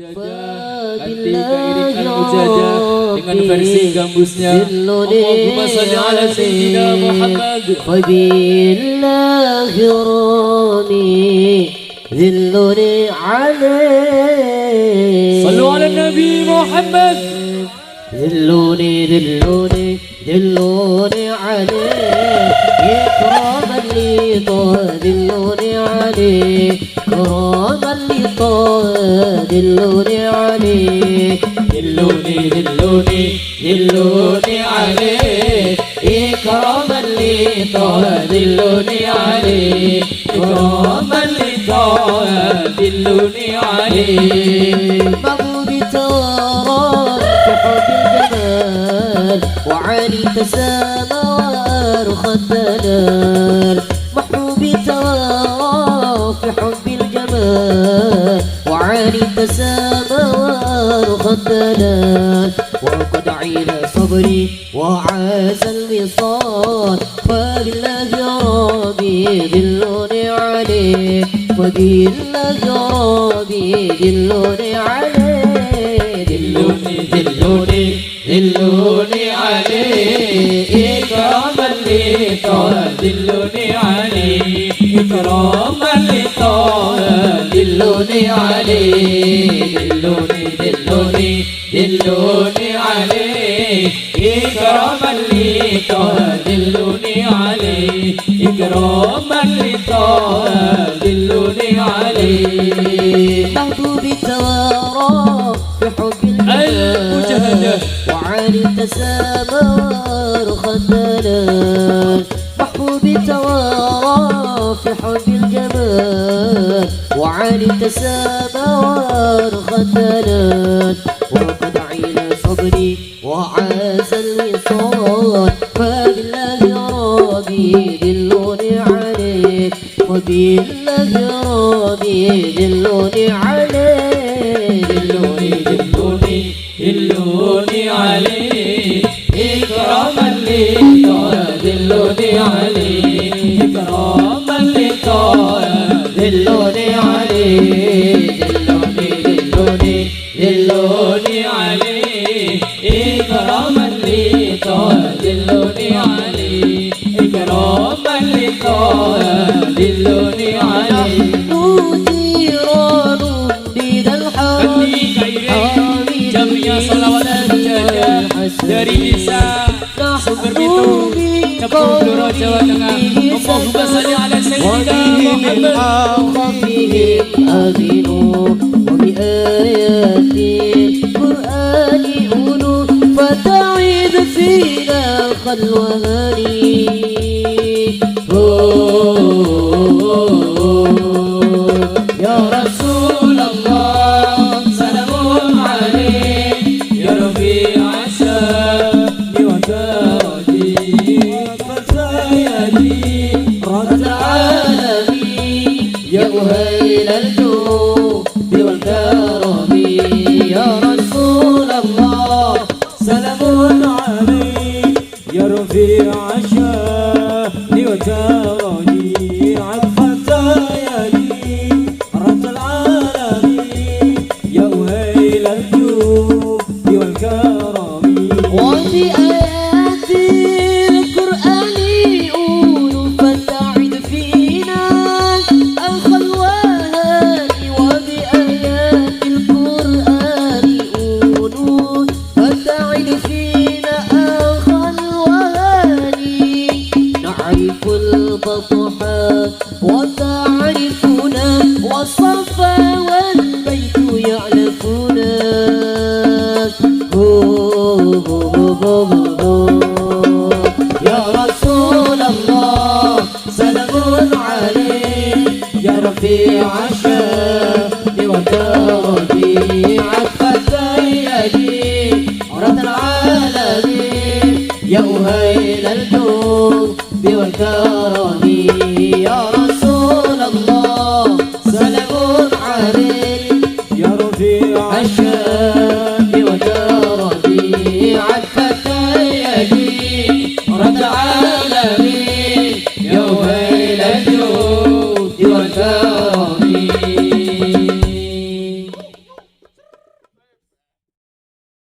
Mujahadah @겪_mujahadah dengan versi gambusnya. Allahumma shalli ala sayyidina Muhammad. Wabillahi rami dhilluni alayh. Sallu ala Nabi Muhammad. dhilluni alayh. Ikraman li dhilluni alayh. إكراما لطه دلوني عليه. دلوني عليه. إكراما لطه دلوني عليه. إكراما لطه دلوني عليه. محبوب توارى في حب الجمال وعلي تسامى وأرخى الدلال. محبوب توارى في حب الجمال وعلي تسامى وأرخى الدلال. وقد عيل صبري وعاز الوصال فبالله يا ربي دلوني عليه. فبالله يا ربي دلوني عليه. دلوني عليه. إكراما لطه دلوني عليه. إكراما لطه دلوني عليه. دلوني عليه. إكراما لطه دلوني عليه. إكراما لطه دلوني عليه. محبوب توارى في حب المجاهدة وعلي تسامى وأرخى الدلال. محبوب توارى في حب الجمال وعلي تسامى وأرخى الدلال. وقد عيل صبري وعاز الوصال فبالله يا ربي دلوني عليه. وبالله يا ربي دلوني عليه. دلوني عليه. إكراما لطه دلوني عليه. إكراما لطه دلوني عليه. دلوني عليه. إكراما لطه دلوني عليه. إكراما لطه دلوني عليه. جيران بذا الحرم Jamnya Sholawat AL-Mujahadah dari Desa Sumberpitu, Kab.Bojonegoro, Jawa Tengah. Allahumma shalli ala sayyidina Muhammad. وبآيات القرآن أولو فتعيد فينا 𝘚𝑺 Ya Rasulullah salamun alaik. Ya Rafi'a syaf'i wa daraji fatayadi رد العالمين يا 𝘚𝑺 والكرم. يا رسول الله سلام عليك يا رفيع الشأن وتراني عطفة يدي رد العالمين يا وهيل الجود والكرم. وفي آيات القرآن أولو فتعد فينا الخلوان. وبآيات القرآن أولو فتعد فينا الخلوان. نعرف البطحات وتعرفنا والصفا والبيت يعلفنا. يا رسول الله سلام عليك يا رفيع الشأن وتراني عطفة يدي رد العالمين يا وهيل الجود والكرم. يا رسول الله سلام عليك يا رفيع الشأن وتراني عطفة يدي رد العالمين